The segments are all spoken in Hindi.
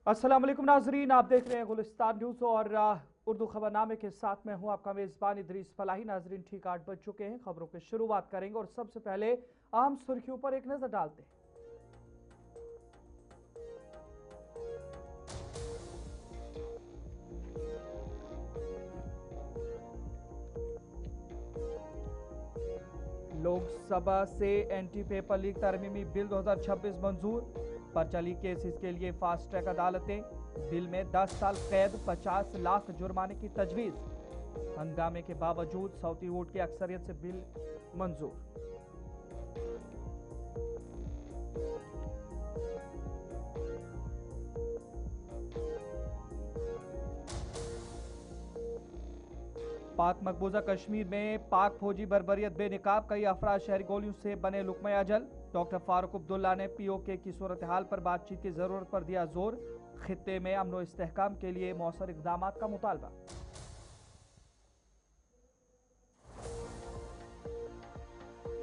अस्सलाम वालेकुम नाजरीन, आप देख रहे हैं गुलिस्तान न्यूज़ और उर्दू खबरनामे के साथ मैं हूं आपका मेज़बान इदरीस फलाही। नाजरीन, ठीक 8 बज चुके हैं। खबरों की शुरुआत करेंगे और सबसे पहले अहम सुर्खियों पर एक नजर डालते हैं। लोकसभा से एंटी पेपर लीक तरमीमी बिल 2026 मंजूर। पर्चा लीक केसेस के लिए फास्ट ट्रैक अदालतें। बिल में 10 साल कैद 50 लाख जुर्माने की तजवीज। हंगामे के बावजूद सौती वोट की अक्सरियत से बिल मंजूर। पाक मकबूजा कश्मीर में पाक फौजी बर्बरियत बेनिकाब, कई अफराद शहरी गोलियों से बने लुकमे अजल। डॉक्टर फारूक अब्दुल्ला ने पीओके की सूरत हाल पर बातचीत की जरूरत पर दिया जोर। खित्ते में अमन व इस्तेहकाम के लिए मौसर इकदाम का मुतालबा।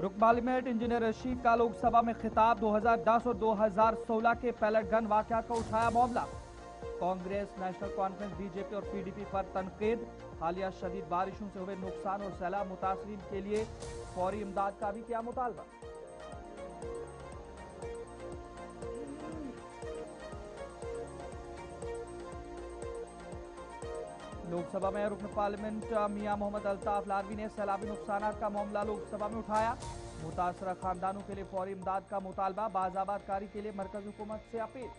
रुकन पार्लियामेंट इंजीनियर रशीद का लोकसभा में खिताब। 2010 और 2016 के पैलेट गन वाकयात का उठाया मामला। कांग्रेस, नेशनल कॉन्फ्रेंस, बीजेपी और पीडीपी पर तनकीद। हालिया शदीद बारिशों से हुए नुकसान और सैलाब मुतासरीन के लिए फौरी इमदाद का भी किया मुतालबा। लोकसभा में रुकन पार्लियामेंट मियां मोहम्मद अल्ताफ लारवी ने सैलाबी नुकसान का मामला लोकसभा में उठाया। मुतासरा खानदानों के लिए फौरी इमदाद का मुतालबा। बाज़ाबाद कारी के लिए मरकजी हुकूमत से अपील।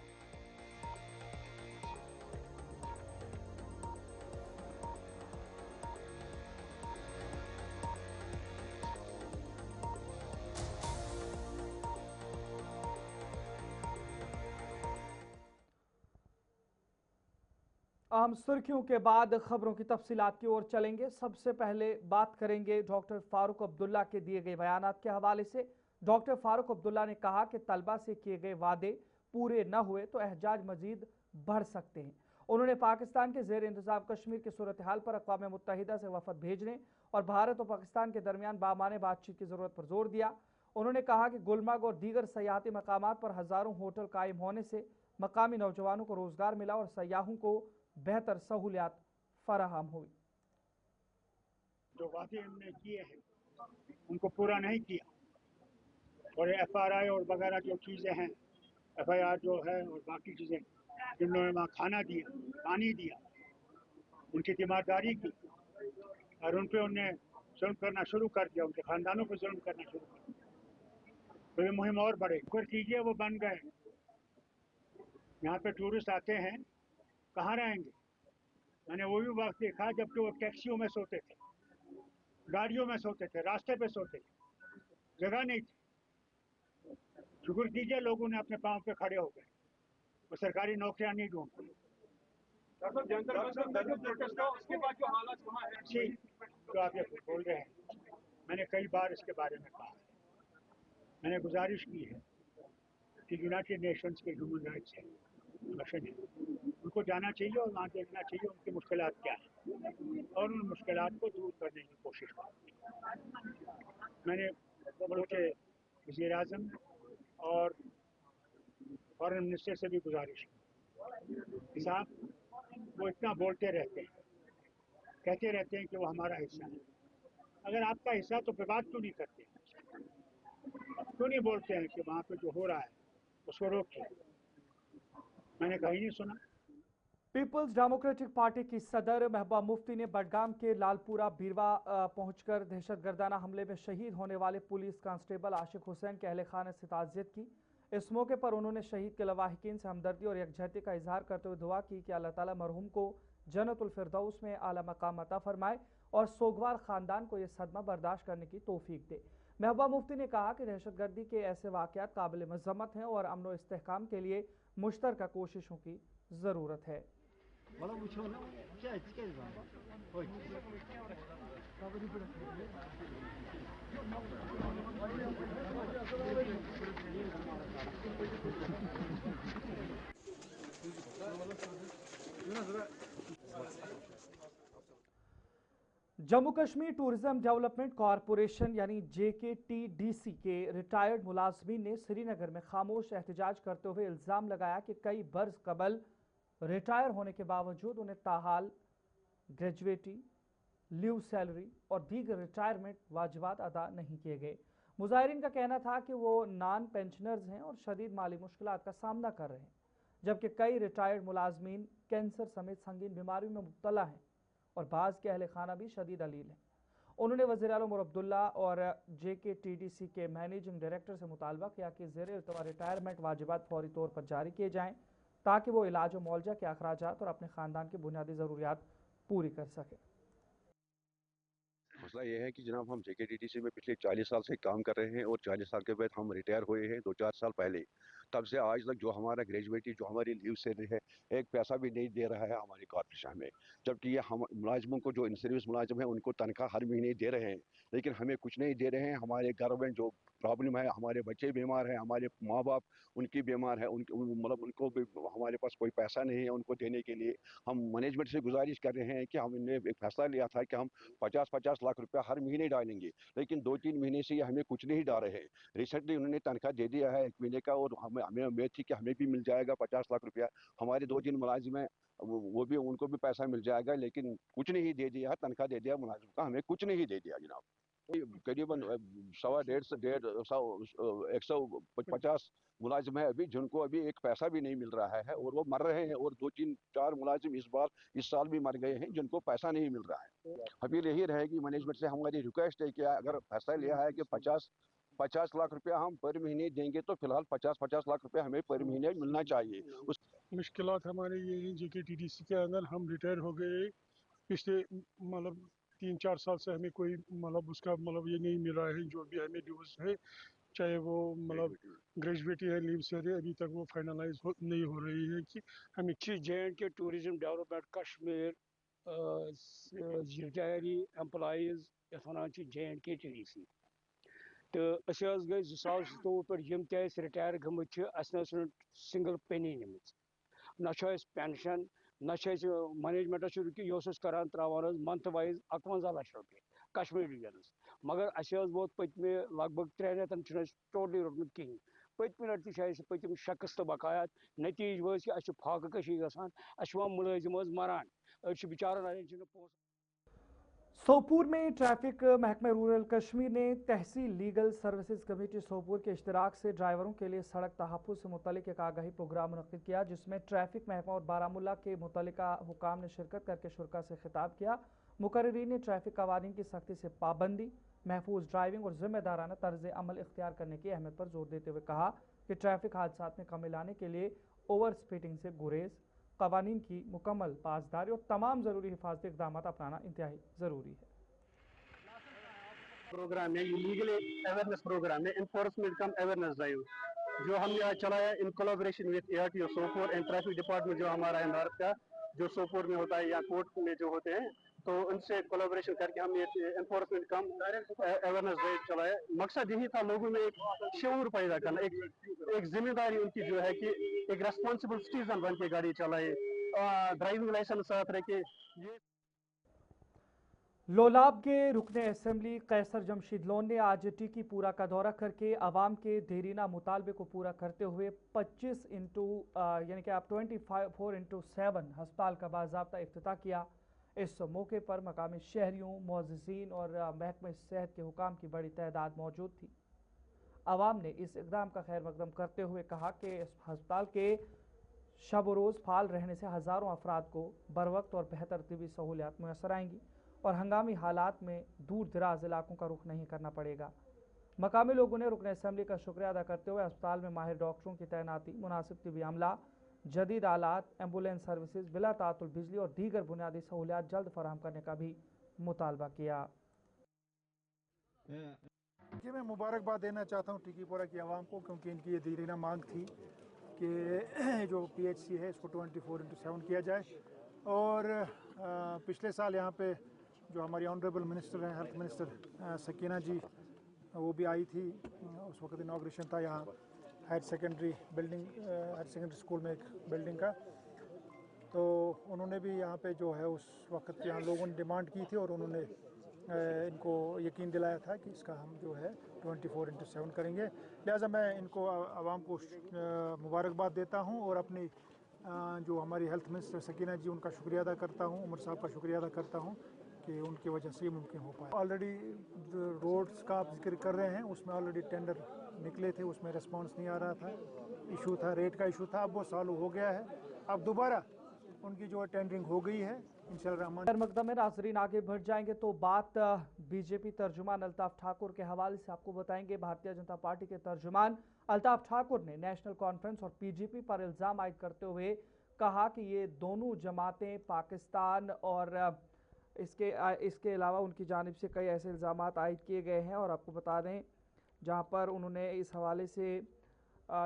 अहम सुर्खियों के बाद खबरों की तफसीलात की ओर चलेंगे। सबसे पहले बात करेंगे डॉक्टर फारूक अब्दुल्ला के दिए गए बयानात के हवाले से। डॉक्टर फारूक अब्दुल्ला ने कहा कि तलबा से किए गए वादे पूरे न हुए तो एहजाज मजीद बढ़ सकते हैं। उन्होंने पाकिस्तान के जेर इंतजाम कश्मीर की सूरत हाल पर अक़वाम मुत्तहिदा से वफद भेजने और भारत और पाकिस्तान के दरमियान बामाने बातचीत की जरूरत पर जोर दिया। उन्होंने कहा कि गुलमर्ग और दीगर सयाहती मकामात पर हजारों होटल कायम होने से मकामी नौजवानों को रोजगार मिला और सयाहों को बेहतर सहूलियात फराहम हुई। जो वादे हमने किए हैं उनको पूरा नहीं किया और FRI और वगैरह जो चीज़ें हैं, FIR जो है और बाकी चीज़ें जिन्होंने वहाँ खाना दिया, पानी दिया, उनकी तीमारदारी की और उन पर उन्हें जुल्म करना शुरू कर दिया, उनके ख़ानदानों पर जुल्म करना शुरू कर दिया, तो ये मुहिम और बढ़े। फिर कीजिए वो बन गए, यहाँ पे टूरिस्ट आते हैं, कहाँ रहेंगे? मैंने वो भी वक्त देखा जबकि वो टैक्सियों में सोते थे, गाड़ियों में सोते थे, रास्ते पे सोते थे, जगह नहीं थी। शुक्र कीजिए लोगों ने अपने पाँव पे खड़े हो गए, वो सरकारी नौकरियां नहीं ढूंढते। तो आप ये बोल रहे हैं, मैंने कई बार इसके बारे में कहा है, मैंने गुजारिश की है कि यूनाइटेड नेशंस के ह्यूमन राइट्स है, कमीशन है, उनको जाना चाहिए और वहाँ देखना चाहिए उनकी मुश्किलात क्या है और उन मुश्किलात को दूर करने की कोशिश करनी। मैंने मुल्क के वज़ीर-ए-आज़म और फॉरेन मिनिस्टर से भी गुजारिश की, साहब वो इतना बोलते रहते हैं, कहते रहते हैं कि वो हमारा हिस्सा है, अगर आपका हिस्सा तो फिर बात क्यों नहीं करते, क्यों नहीं बोलते हैं कि वहाँ पे जो हो रहा है उसको रोकिए। मैंने कहीं नहीं सुना। पीपल्स डेमोक्रेटिक पार्टी की सदर महबूबा मुफ्ती ने बडगाम के लालपुरा बीरवा पहुंचकर दहशतगर्दाना हमले में शहीद होने वाले पुलिस कांस्टेबल आशिक हुसैन के अहले खाने से ताज़ियत की। इस मौके पर उन्होंने शहीद के लवाहिकीन से हमदर्दी और यकजहती का इजहार करते हुए दुआ की कि अल्लाह ताला मरहूम को जन्नतुल फिरदौस में आला मकाम अता फरमाए और सोगवार खानदान को यह सदमा बर्दाश्त करने की तौफीक दे। महबूबा मुफ्ती ने कहा कि दहशतगर्दी के ऐसे वाकयात काबिल मजम्मत हैं और अमन व इस्तेहकाम के लिए मुश्तरका कोशिशों की ज़रूरत है। Jammu Kashmir tourism development corporation यानी JKTDC के रिटायर्ड मुलाजमीन ने श्रीनगर में खामोश एहतजाज करते हुए इल्ज़ाम लगाया कि कई बरस कबल रिटायर होने के बावजूद उन्हें ताहाल ग्रेजुएटी, लीव सैलरी और दीगर रिटायरमेंट वाजिबात अदा नहीं किए गए। मुजाहिरीन का कहना था कि वो नॉन पेंशनर्स हैं और शदीद माली मुश्किलात का सामना कर रहे हैं, जबकि कई रिटायर्ड मुलाजमीन कैंसर समेत संगीन बीमारियों में मुब्तला हैं और बाज़ के अहल खाना भी शदीद अलील हैं। उन्होंने वज़ीर आला उमर अब्दुल्ला और JKTDC के मैनेजिंग डायरेक्टर से मुतालबा किया कि ज़ेर रिटायरमेंट वाजिबात फौरी तौर पर जारी किए जाएँ ताकि वो इलाज और मुआवजा के अखराजात और अपने ख़ानदान की बुनियादी ज़रूरियात पूरी कर सकें। मसला ये है कि जनाब हम JKTDC में पिछले 40 साल से काम कर रहे हैं और 40 साल के बाद हम रिटायर हुए हैं 2-4 साल पहले। तब से आज तक जो हमारा ग्रेजुएटी जो हमारी लीव सैलरी है, एक पैसा भी नहीं दे रहा है हमारी कॉर्पोरेशन में। जबकि ये हम मुलाजमों को जो इन सर्विस मुलाजिम है उनको तनख्वाह हर महीने दे रहे हैं, लेकिन हमें कुछ नहीं दे रहे हैं। हमारे घर में जो प्रॉब्लम है, हमारे बच्चे बीमार हैं, हमारे माँ बाप उनकी बीमार है, मतलब उनको भी हमारे पास कोई पैसा नहीं है उनको देने के लिए। हम मैनेजमेंट से गुजारिश कर रहे हैं कि हमने एक फैसला लिया था कि हम 50-50 लाख रुपया हर महीने डालेंगे, लेकिन 2-3 महीने से ये हमें कुछ नहीं डाल रहे हैं। रिसेंटली उन्होंने तनख्वाह दे दिया है 1 महीने का और हमें उम्मीद थी कि हमें भी मिल जाएगा 50 लाख रुपया। हमारे 2-3 मुलाजिम हैं, वो भी उनको भी पैसा मिल जाएगा, लेकिन कुछ नहीं दे दिया। तनख्वाह दे दिया मुलाजिम का, हमें कुछ नहीं दे दिया जनाब। करीबन 150 मुलाजिम है अभी जिनको अभी एक पैसा भी नहीं मिल रहा है और वो मर रहे हैं, और 2-3-4 मुलाजिम इस साल भी मर गए हैं जिनको पैसा नहीं मिल रहा है। अपील यही रहेगी मैनेजमेंट से, हमारी रिक्वेस्ट है कि अगर फैसला लिया है कि 50 लाख रुपया हम पर महीने देंगे तो फिलहाल 50-50 लाख रुपया हमें पर महीने मिलना चाहिए। उस मुश्किलात हमारे ये हैं JKTDC के अंदर हम रिटायर हो गए पिछले मतलब 3-4 साल से हमें कोई मतलब उसका मतलब ये नहीं मिल रहा है जो भी हमें ड्यूज है, चाहे वो मतलब ग्रेजुएटी है, लीव से अभी तक वो फाइनलाइज नहीं हो रही है कि हमें J&K tourism development Kashmir retiree employees यथ वन JNK-TDC तो गई 2024 पे यम ते रिटायर गमत सिंगल पेनी निम ना पेंशन ना मैनेजमेंटस रुकी यह करान त्रावान मंथ वाइज 51 लाख रुपये कश्मीर डिवीजन, मगर वोत पत्मे लगभग 3 रेतन टोटली रोटमुत कहें। पत्मे लट पत्म शख्स तो बकायात नतीज वो कि फाक कशी गसान मुलाजिम मरान बिचारन पोस। सोपूर में ट्रैफिक महकमा रूरल कश्मीर ने तहसील लीगल सर्विसेज कमेटी सोपूर के इश्तराक से ड्राइवरों के लिए सड़क तहफ़्फ़ुज़ से मुतल्लिक़ एक आगाही प्रोग्राम मुनक़्क़िद किया, जिसमें ट्रैफिक महकमा और बारामुल्ला के मुतल्लिका हुकाम ने शिरकत करके शुरा से खिताब किया। मुकर्रीरीन ने ट्रैफिक कवानीन की सख्ती से पाबंदी, महफूज ड्राइविंग और जिम्मेदाराना तर्ज अमल इख्तियार करने की अहमियत पर जोर देते हुए कहा कि ट्रैफिक हादसा में कमी लाने के लिए ओवर स्पीडिंग से गुरेज, कवानीन की मुकम्मल पासदारी और तमाम ज़रूरी हिफाजती इक़दाम अपनाना इंतहाई ज़रूरी है। प्रोग्राम है, लीगल अवेयरनेस प्रोग्राम है, इन्फोर्समेंट कम अवेयरनेस ड्राइव जो हमने आज चलाया in collaboration with ARTO Sopore and traffic department जो हमारा है भारत का, जो सोपोर में होता है या कोर्ट में जो होते हैं, तो उनसे कोलैबोरेशन करके हमने इन्फोर्समेंट कम अवेयरनेस ड्राइव चलाया। मकसद यही था लोगों में एक शऊर पैदा करना, एक जिम्मेदारी उनकी जो है कि एक रेस्पॉन्सिबल सिटीजन बन के गाड़ी चलाए, ड्राइविंग लाइसेंस साथ रखे। ये लोलाब के रुकने असेंबली कैसर जमशीद लोन ने आज टीकीपुरा का दौरा करके आवाम के देरीना मुतालबे को पूरा करते हुए 25 इंटू यानी कि आप 24/7 हस्पताल का बाज़ाब्ता इफ्तिताह किया। इस मौके पर मकामी शहरियों, मुअज़्ज़िज़ीन और महकमे सेहत के हुकाम की बड़ी तादाद मौजूद थी। आवाम ने इस इक़दाम का खैर मकदम करते हुए कहा कि इस हस्पताल के शब रोज़ फाल रहने से हज़ारों अफराद को बर वक्त और बेहतर तिबी सहूलियात मुयसर आएंगी और हंगामी हालात में दूर दराज इलाकों का रुख नहीं करना पड़ेगा। मकामी लोगों ने रुकन असम्बली का शुक्रिया अदा करते हुए अस्पताल में माहिर डॉक्टरों की तैनाती, मुनासिब तिबी अमला, जदीद आलात, एम्बुलेंस सर्विसेज, बिला तातुल बिजली और दीगर बुनियादी सहूलियात जल्द फराहम करने का भी मुतालबा किया। मैं मुबारकबाद देना चाहता हूँ टीकीपुरा की आवाम को, क्योंकि इनकी ये दीरीना मांग थी कि जो PHC है इसको 24/7 किया जाए। और पिछले साल यहाँ पे जो हमारी ऑनरेबल मिनिस्टर हैं, हेल्थ मिनिस्टर सकीना जी, वो भी आई थी। उस वक्त इनाग्रेशन था यहाँ higher secondary building, higher secondary school में एक बिल्डिंग का, तो उन्होंने भी यहाँ पे जो है उस वक्त यहाँ लोगों ने डिमांड की थी और उन्होंने इनको यकीन दिलाया था कि इसका हम जो है 24/7 करेंगे। लिहाजा मैं इनको आवाम को मुबारकबाद देता हूँ और अपनी जो हमारी हेल्थ मिनिस्टर सकीना जी, उनका शुक्रिया अदा करता हूँ, उमर साहब का शुक्रिया अदा करता हूँ कि उनकी वजह से ये मुमकिन हो पाया। ऑलरेडी रोड्स का आप जिक्र कर रहे हैं, उसमें ऑलरेडी टेंडर निकले थे, उसमें रिस्पांस नहीं आ रहा था, इशू था, रेट का इशू था, अब वो सॉल्व हो गया है। अब दोबारा उनकी जो टेंडरिंग हो गई है इंशाअल्लाह। मकदम में नाजरीन आगे बढ़ जाएंगे तो बात बीजेपी तर्जुमान अल्ताफ ठाकुर के हवाले से आपको बताएंगे। भारतीय जनता पार्टी के तर्जुमान अल्ताफ ठाकुर ने नेशनल कॉन्फ्रेंस और पीजीपी पर इल्ज़ाम आयद करते हुए कहा कि ये दोनों जमातें पाकिस्तान और इसके अलावा उनकी जानिब से कई ऐसे इल्ज़ाम आयद किए गए हैं। और आपको बता दें जहाँ पर उन्होंने इस हवाले से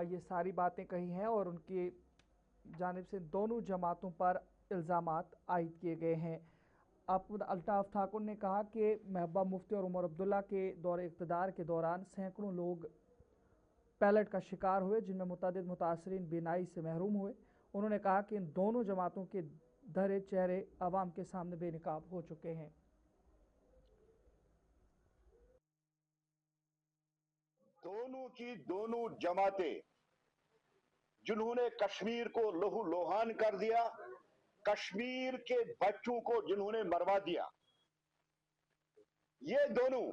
ये सारी बातें कही हैं और उनकी जानिब से दोनों जमातों पर इल्ज़ाम आयद किए गए हैं। अब अल्ताफ ठाकुर ने कहा कि महबूबा मुफ्ती और उमर अब्दुल्ला के दौरे इक़्तिदार के दौरान सैकड़ों लोग पैलेट का शिकार हुए, जिनमें मुतअद्दिद मुतासरीन बीनाई से महरूम हुए। उन्होंने कहा कि इन दोनों जमातों के धरे चेहरे अवाम के सामने बेनकाब हो चुके हैं। दोनों की दोनों जमातें जिन्होंने कश्मीर को लहू लोहान कर दिया, कश्मीर के बच्चों को जिन्होंने मरवा दिया, ये दोनों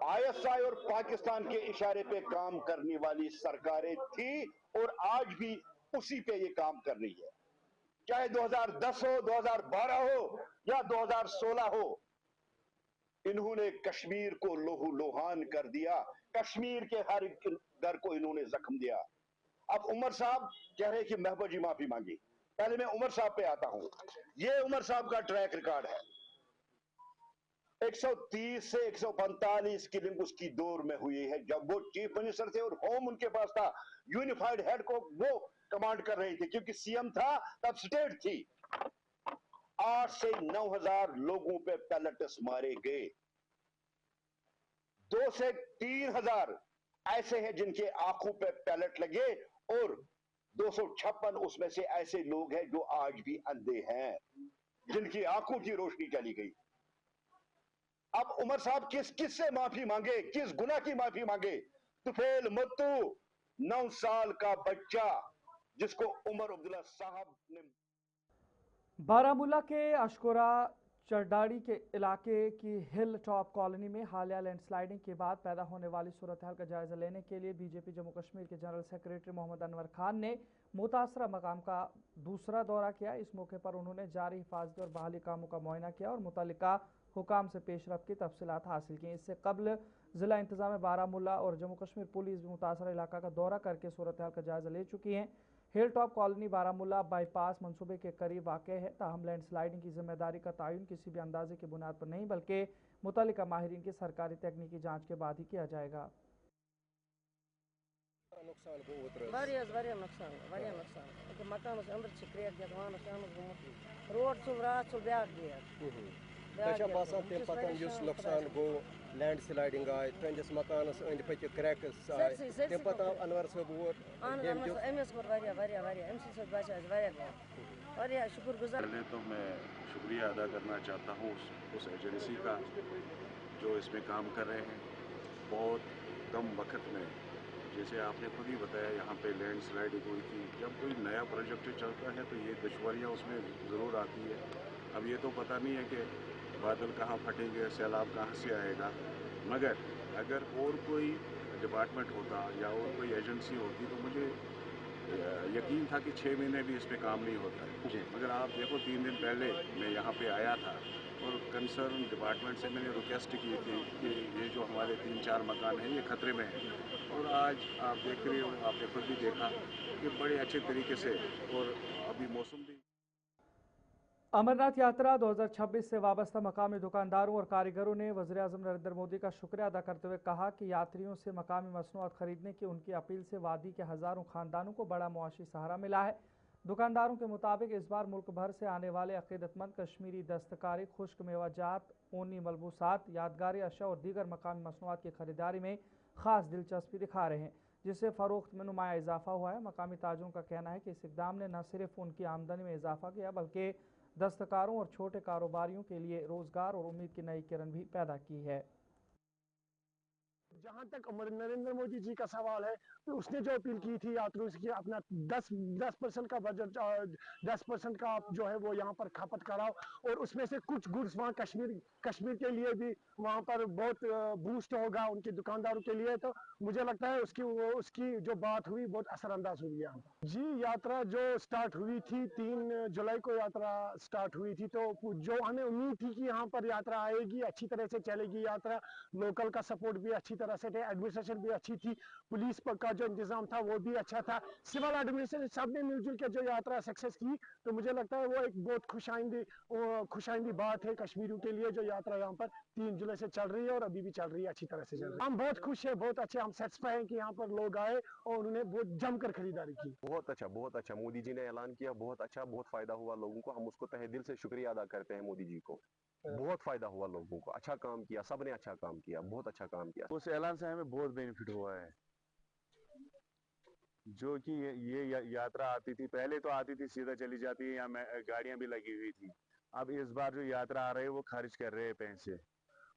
आईएसआई और पाकिस्तान के इशारे पे काम करने वाली सरकारें थी और आज भी उसी पे ये काम कर रही है। चाहे 2010 हो, 2012 हो या 2016 हो, इन्होंने कश्मीर को लोहू लोहान कर दिया, कश्मीर के हर घर को इन्होंने जख्म दिया। अब उमर साहब कह रहे कि महबूबा जी माफी मांगी। पहले मैं उमर साहब पे आता हूं। ये उमर साहब का ट्रैक रिकॉर्ड है, 130 से 145 किलिंग उसकी दौर में हुई है जब वो चीफ मिनिस्टर थे और होम उनके पास था। यूनिफाइड हेड को वो कमांड कर रही थी क्योंकि सीएम था तब स्टेट थी। 8 से 9,000 लोगों पे पैलेट्स मारे गए। 2 से 3,000 ऐसे हैं जिनके आंखों पे पैलेट लगे और 256 उसमें से ऐसे लोग हैं जो आज भी अंधे हैं, जिनकी आंखों की रोशनी चली गई। अब उमर साहब किससे माफी मांगे, किस गुनाह की माफी मांगे? तुफेल मुत्तू 9 साल का बच्चा जिसको उमर अब्दुल्ला साहब ने। बारामूला के अशकोरा चरडाड़ी के इलाके की हिल टॉप कॉलोनी में हालिया लैंडस्लाइडिंग के बाद पैदा होने वाली सूरत हाल का जायजा लेने के लिए बीजेपी जम्मू कश्मीर के जनरल सेक्रेटरी मोहम्मद अनवर खान ने मुतासरा मकाम का दूसरा दौरा किया। इस मौके पर उन्होंने जारी हिफाजती और बहाली कामों का मुआयना किया और मुतल्लिका हुकाम से पेशरफ की तफसीलात हासिल की। इससे कबल जिला इंतजाम बारामूला और जम्मू कश्मीर पुलिस भी मुतासरा इलाका का दौरा करके सूरत हाल का जायजा ले चुकी हैं। Hill top colony Baramulla bypass मंसूबे के करीब वाक़ है। ताहम लैंडस्लाइडिंग की जिम्मेदारी का तयन किसी भी अंदाजे की बुनियाद पर नहीं बल्कि मुतल्लिका माहिरीन की सरकारी तकनीकी जांच के बाद ही किया जाएगा। लैंड स्लाइडिंग आए तुंदिस मकानस अंद पत क्रैक्स आए तम पत आव अनवर साहब पहले तो मैं शुक्रिया अदा करना चाहता हूँ उस एजेंसी का जो इसमें काम कर रहे हैं। बहुत कम वक्त में, जैसे आपने खुद ही बताया, यहाँ पे लैंड स्लाइडिंग हुई थी। जब कोई नया प्रोजेक्ट चलता है तो ये दुश्वारियाँ उसमें ज़रूर आती है। अब ये तो पता नहीं है कि बादल कहाँ फटेंगे, सैलाब कहाँ से आएगा, मगर अगर और कोई डिपार्टमेंट होता या और कोई एजेंसी होती तो मुझे यकीन था कि 6 महीने भी इस पे काम नहीं होता है। मगर आप देखो 3 दिन पहले मैं यहाँ पे आया था और कंसर्न डिपार्टमेंट से मैंने रिक्वेस्ट की थी कि ये जो हमारे 3-4 मकान हैं ये खतरे में हैं। और आज आप देख रहे हो, आपने खुद भी देखा कि बड़े अच्छे तरीके से, और अभी मौसम भी। अमरनाथ यात्रा 2026 से वाबस्ता मकामी दुकानदारों और कारीगरों ने वज़ीर-ए-आज़म नरेंद्र मोदी का शुक्रिया अदा करते हुए कहा कि यात्रियों से मकामी मसनूआत खरीदने की उनकी अपील से वादी के हज़ारों खानदानों को बड़ा मुआशी सहारा मिला है। दुकानदारों के मुताबिक इस बार मुल्क भर से आने वाले अक़ीदतमंद कश्मीरी दस्तकारी, खुश्क मेवाजात, ऊनी मलबूसात, यादगारी अशा और दीगर मकामी मसनूआत की खरीदारी में ख़ास दिलचस्पी दिखा रहे हैं, जिससे फ़रोख्त में नुमाया इजाफा हुआ है। मकामी ताजरों का कहना है कि इस इक़दाम ने न सिर्फ उनकी आमदनी में इजाफा किया बल्कि दस्तकारों और छोटे कारोबारियों के लिए रोजगार और उम्मीद की नई किरण भी पैदा की है। जहां तक नरेंद्र मोदी जी का सवाल है, तो उसने जो अपील की थी यात्रियों से कि अपना 10% का बजट 10% का जो है वो यहाँ पर खपत कराओ, और उसमें से कुछ गुड्स वहाँ कश्मीर के लिए भी वहाँ पर बहुत बूस्ट होगा उनके दुकानदारों के लिए। तो मुझे लगता है उसकी जो बात हुई बहुत असरअंदाज हुई यहाँ पर। जी, यात्रा जो स्टार्ट हुई थी 3 जुलाई को यात्रा स्टार्ट हुई थी, तो जो हमें उम्मीद थी कि यहाँ पर यात्रा आएगी, अच्छी तरह से चलेगी यात्रा, लोकल का सपोर्ट भी अच्छी तरह से थे, एडमिनिस्ट्रेशन भी अच्छी थी, पुलिस का जो इंतजाम था वो भी अच्छा था, सिविल एडमिनिस्ट्रेशन सब ने मिलजुल के जो यात्रा सक्सेस की। तो मुझे लगता है वो एक बहुत खुशाइंदी बात है कश्मीरियों के लिए, जो यात्रा यहाँ पर 3 जुलाई से चल रही है और अभी भी चल रही है, अच्छी तरह से चल रही है। हम बहुत खुश है, बहुत अच्छे, हम सेटिस्फाई हैं कि यहाँ पर लोग आए और उन्होंने बहुत जमकर खरीदारी की। बहुत अच्छा मोदी जी ने ऐलान किया, बहुत अच्छा, बहुत फायदा हुआ लोगों को, हम उसको तहे दिल से शुक्रिया अदा करते हैं मोदी जी को। बहुत फायदा हुआ लोगों को, अच्छा काम किया, सबने अच्छा काम किया, बहुत अच्छा काम किया। उस ऐलान से हमें बहुत बेनिफिट हुआ है। जो कि ये यात्रा आती थी, पहले तो आती थी सीधा चली जाती है, यहाँ गाड़ियां भी लगी हुई थी। अब इस बार जो यात्रा आ रही है वो खर्च कर रहे हैं पैसे,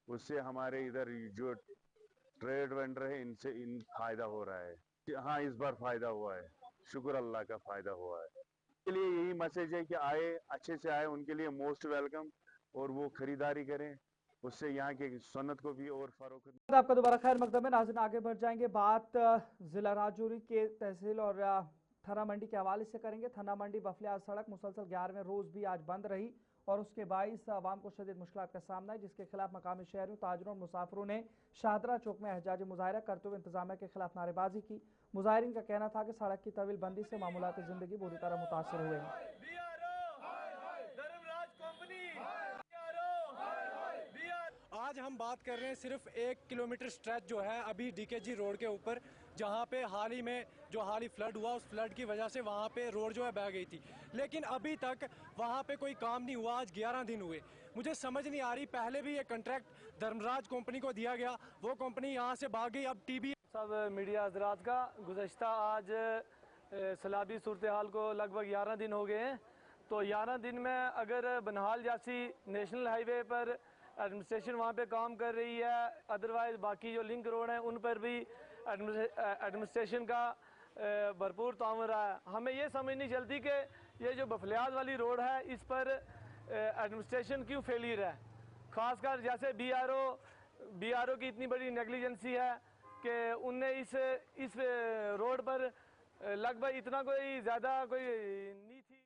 उससे हमारे इधर जो ट्रेड वेंडर है इन फायदा हो रहा है। हाँ, इस बार फायदा हुआ है, शुक्र अल्लाह का फायदा हुआ है। इसके लिए यही मैसेज है कि आए, अच्छे से आए, उनके लिए मोस्ट वेलकम, और वो खरीदारी करें, उससे यहाँ के सनत को भी और फरोख्त। आपका दोबारा खैर मकदम है नाज़रीन, आगे बढ़ जाएंगे। बात जिला राजौरी के तहसील और थना मंडी के हवाले से करेंगे। थना मंडी बफलियाज सड़क मुसलसल 11वें रोज भी आज बंद रही और उसके बाईस आवाम को शदीद मुश्किलात का सामना है, जिसके खिलाफ मकामी शहरों, ताजरों और मुसाफिरों ने शाहदरा चौक में एहजाजी मुजाहरा करते हुए इंतजामिया के खिलाफ नारेबाजी की। मुजाहिरीन का कहना था कि सड़क की तवील बंदी से मामूलात जिंदगी बुरी तरह मुतासर हुए हैं। आज हम बात कर रहे हैं सिर्फ 1 किलोमीटर स्ट्रेच जो है अभी डीकेजी रोड के ऊपर, जहां पे हाल ही फ्लड हुआ, उस फ्लड की वजह से वहां पे रोड जो है बह गई थी, लेकिन अभी तक वहां पे कोई काम नहीं हुआ। आज 11 दिन हुए। मुझे समझ नहीं आ रही, पहले भी ये कॉन्ट्रैक्ट धर्मराज कंपनी को दिया गया, वो कंपनी यहाँ से भाग गई। अब टीबी सब मीडिया हजरात का गुज़श्ता आज सैलाबी सूरत हाल को लगभग 11 दिन हो गए हैं। तो 11 दिन में अगर बनहाल जैसी नेशनल हाईवे पर एडमिनिस्ट्रेशन वहाँ पे काम कर रही है, अदरवाइज बाकी जो लिंक रोड हैं उन पर भी एडमिनिस्ट्रेशन का भरपूर ताउन रहा है। हमें ये समझ नहीं चलती कि ये जो बफलियाज वाली रोड है इस पर एडमिनिस्ट्रेशन क्यों फेलियर है। खासकर जैसे बीआरओ की इतनी बड़ी नेग्लिजेंसी है कि उनने इस रोड पर लगभग इतना कोई ज़्यादा कोई नहीं थी।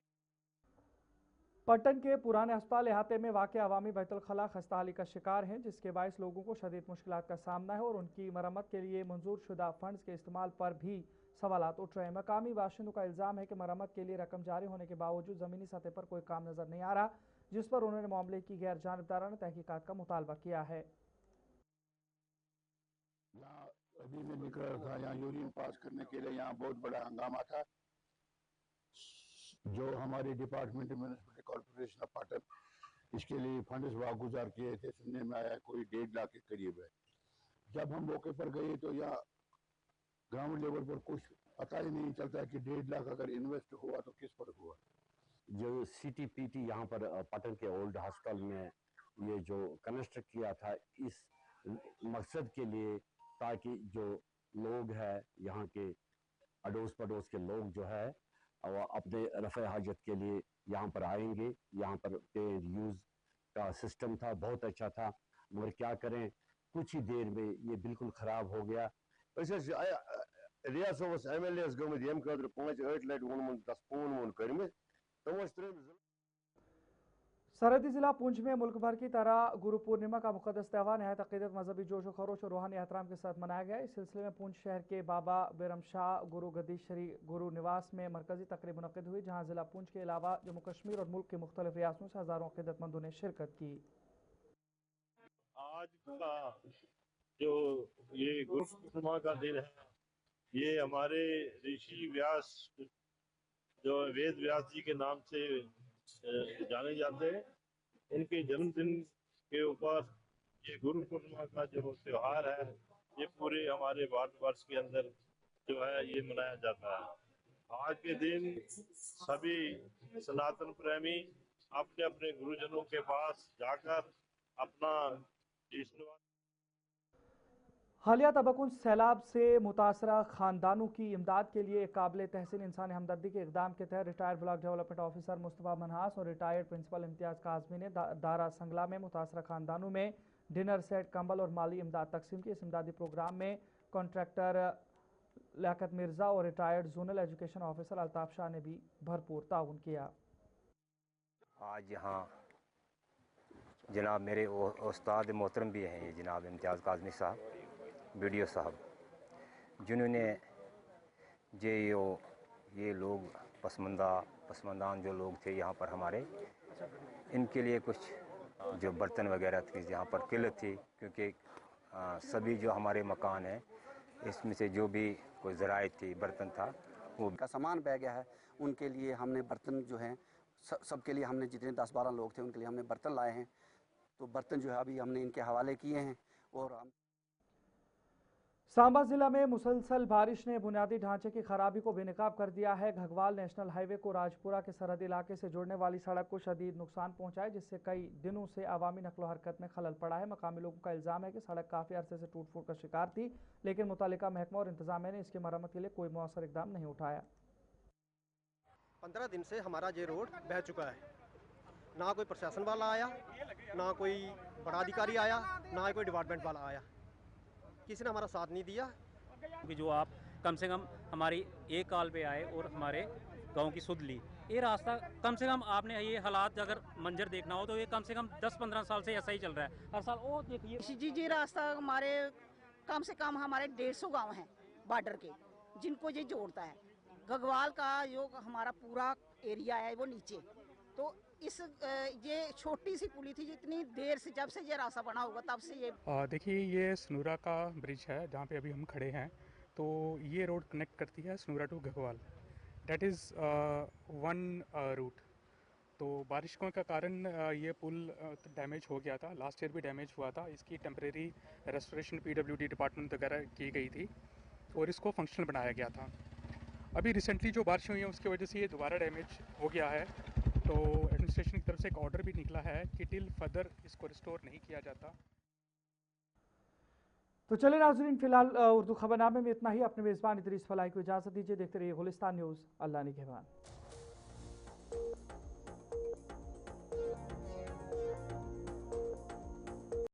पट्टन के पुराने अस्पताल इहाते में वाक़ अवामी बैतुल खला खस्ताहाली का शिकार हैं, जिसके बायस लोगों को शदीद मुश्किलात का सामना है और उनकी मरम्मत के लिए मंजूर शुदा फंड्स के इस्तेमाल पर भी सवालात उठ रहे हैं। मकामी बाशिंदों का इल्ज़ाम है कि मरम्मत के लिए रकम जारी होने के बावजूद ज़मीनी सतह पर कोई काम नज़र नहीं आ रहा, जिस पर उन्होंने मामले की गैर जानिबदाराना तहकीकात का मुतालबा किया है। अभी मैं निकल रहा था यहाँ यूरिन पास करने के लिए, यहाँ बहुत बड़ा हंगामा था। जो हमारे department municipal corporation of Patan इसके लिए फंड्स वागुजार किए थे, सुनने में आया कोई 1.5 लाख के करीब है। जब हम मौके पर गए तो यहाँ ग्राउंड लेवल पर कुछ पता ही नहीं चलता कि 1.5 लाख अगर इन्वेस्ट हुआ तो किस पर हुआ। जो CTPT यहाँ पर पाटन के ओल्ड हॉस्पिटल में ये जो कंस्ट्रक्ट किया था, इस मकसद के लिए ताकि जो लोग हैं यहाँ के अड़ोस पड़ोस के लोग जो है और अपने रफ़े हाजत के लिए यहाँ पर आएंगे। यहाँ पर पे यूज़ का सिस्टम था, बहुत अच्छा था, मगर क्या करें कुछ ही देर में ये बिल्कुल ख़राब हो गया। रियासत MLA गमत यम खतर 5-8 लट वोन 10 फोन वोन कर्म सरहदी जिला पुंछ में मुल्क भर की तरह गुरु पूर्णिमा का मुक़द्दस त्यौहार नहायत अक़ीदत, मजहबी जोश व खरोश और रूहानी एहतराम के साथ मनाया गया। इस सिलसिले में पुंछ शहर के बाबा बेरम शाह गुरु गद्दी श्री गुरु निवास में मरकजी तकरीब मुनक़िद हुई, जहाँ जिला पुंछ के अलावा जम्मू कश्मीर और मुल्क के मुख्तलिफ रियासतों से हज़ारों अक़ीदतमंदों ने शिरकत की। आज का जो ये गुरु पूर्णिमा का दिन है, ये हमारे ऋषि व्यास जो वेद व्यास जी के नाम से जाने जाते हैं, इनके जन्मदिन के ऊपर ये गुरु पूर्णिमा का जो त्योहार है ये पूरे हमारे भारतवर्ष के अंदर जो है ये मनाया जाता है। आज के दिन सभी सनातन प्रेमी अपने अपने गुरुजनों के पास जाकर अपना हालिया तबकुन सैलाब से मुतासरा खानदानों की इमदाद के लिए एक काबिल तहसीन इंसानी हमदर्दी के इकदाम के तहत retired block development officer Mustafa Manhas और रिटायर्ड प्रिंसिपल इम्तियाज़ काज़मी ने दारा संगला में मुतासरा खानदानों में डिनर सेट, कंबल और माली इमदाद तकसीम की। इस इमदादी प्रोग्राम में कॉन्ट्रैक्टर लियाकत मिर्ज़ा और retired zonal education officer Altaf Shah ने भी भरपूर ताउन किया। आज यहाँ जनाब मेरे उस्ताद मोहतरम भी हैं, ये जनाब इम्तियाज़ काज़मी साहब, BDO साहब, जिन्होंने ये लोग पसमंदान जो लोग थे यहाँ पर हमारे, इनके लिए कुछ जो बर्तन वगैरह थी यहाँ पर किल्लत थी, क्योंकि सभी जो हमारे मकान हैं इसमें से जो भी कोई ज़राइत थी, बर्तन था, वो का सामान बह गया है। उनके लिए हमने बर्तन जो हैं सबके लिए हमने जितने 10-12 लोग थे उनके लिए हमने बर्तन लाए हैं। तो बर्तन जो है अभी हमने इनके हवाले किए हैं। और हम सांबा जिला में मुसलसल बारिश ने बुनियादी ढांचे की खराबी को बेनकाब कर दिया है। घगवाल नेशनल हाईवे को राजपुरा के सरहदी इलाके से जोड़ने वाली सड़क को शदीद नुकसान पहुंचा है, जिससे कई दिनों से अवामी नकलो हरकत में खलल पड़ा है। मकामी लोगों का इल्जाम है कि सड़क काफी अरसे से टूट फूट का शिकार थी, लेकिन मुतालिका महकमा और इंतजामिया ने इसकी मरम्मत के लिए कोई मौसर इकदाम नहीं उठाया। 15 दिन से हमारा ये रोड बह चुका है। ना कोई प्रशासन वाला आया, ना कोई बड़ा अधिकारी आया, ना कोई डिपार्टमेंट वाला आया। किसी ने हमारा साथ नहीं दिया। कि जो आप कम से कम हमारी एक कॉल पे आए और हमारे गांव की सुध ली। ये रास्ता कम से कम आपने ये हालात अगर मंजर देखना हो तो ये कम से कम 10-15 साल से ऐसा ही चल रहा है। हर साल वो देखिए जी रास्ता हमारे कम से कम हमारे 150 गांव हैं बॉर्डर के, जिनको ये जोड़ता है। घगवाल का जो हमारा पूरा एरिया है वो नीचे, तो ये छोटी सी पुली थी, जितनी देर से जब से ये रास्ता बना होगा तब से ये देखिए ये सनूरा का ब्रिज है जहाँ पे अभी हम खड़े हैं। तो ये रोड कनेक्ट करती है Sanura to Ghagwal, that is one route. तो बारिशों का कारण ये पुल डैमेज हो गया था, लास्ट ईयर भी डैमेज हुआ था। इसकी टेम्परेरी रेस्टोरेशन PWD डिपार्टमेंट वगैरह की गई थी और इसको फंक्शनल बनाया गया था। अभी रिसेंटली जो बारिश हुई है उसकी वजह से ये दोबारा डैमेज हो गया है। तो एडमिनिस्ट्रेशन की तरफ से एक ऑर्डर भी निकला है कि टिल फर्दर इसको रिस्टोर नहीं किया जाता। तो चलिए नाज़रीन, फिलहाल उर्दू खबरनामे में इतना ही। अपने मेज़बान इदरीस फलाई को इजाज़त दीजिए। देखते रहिए गुलिस्तान न्यूज़। अल्लाह निगहबान।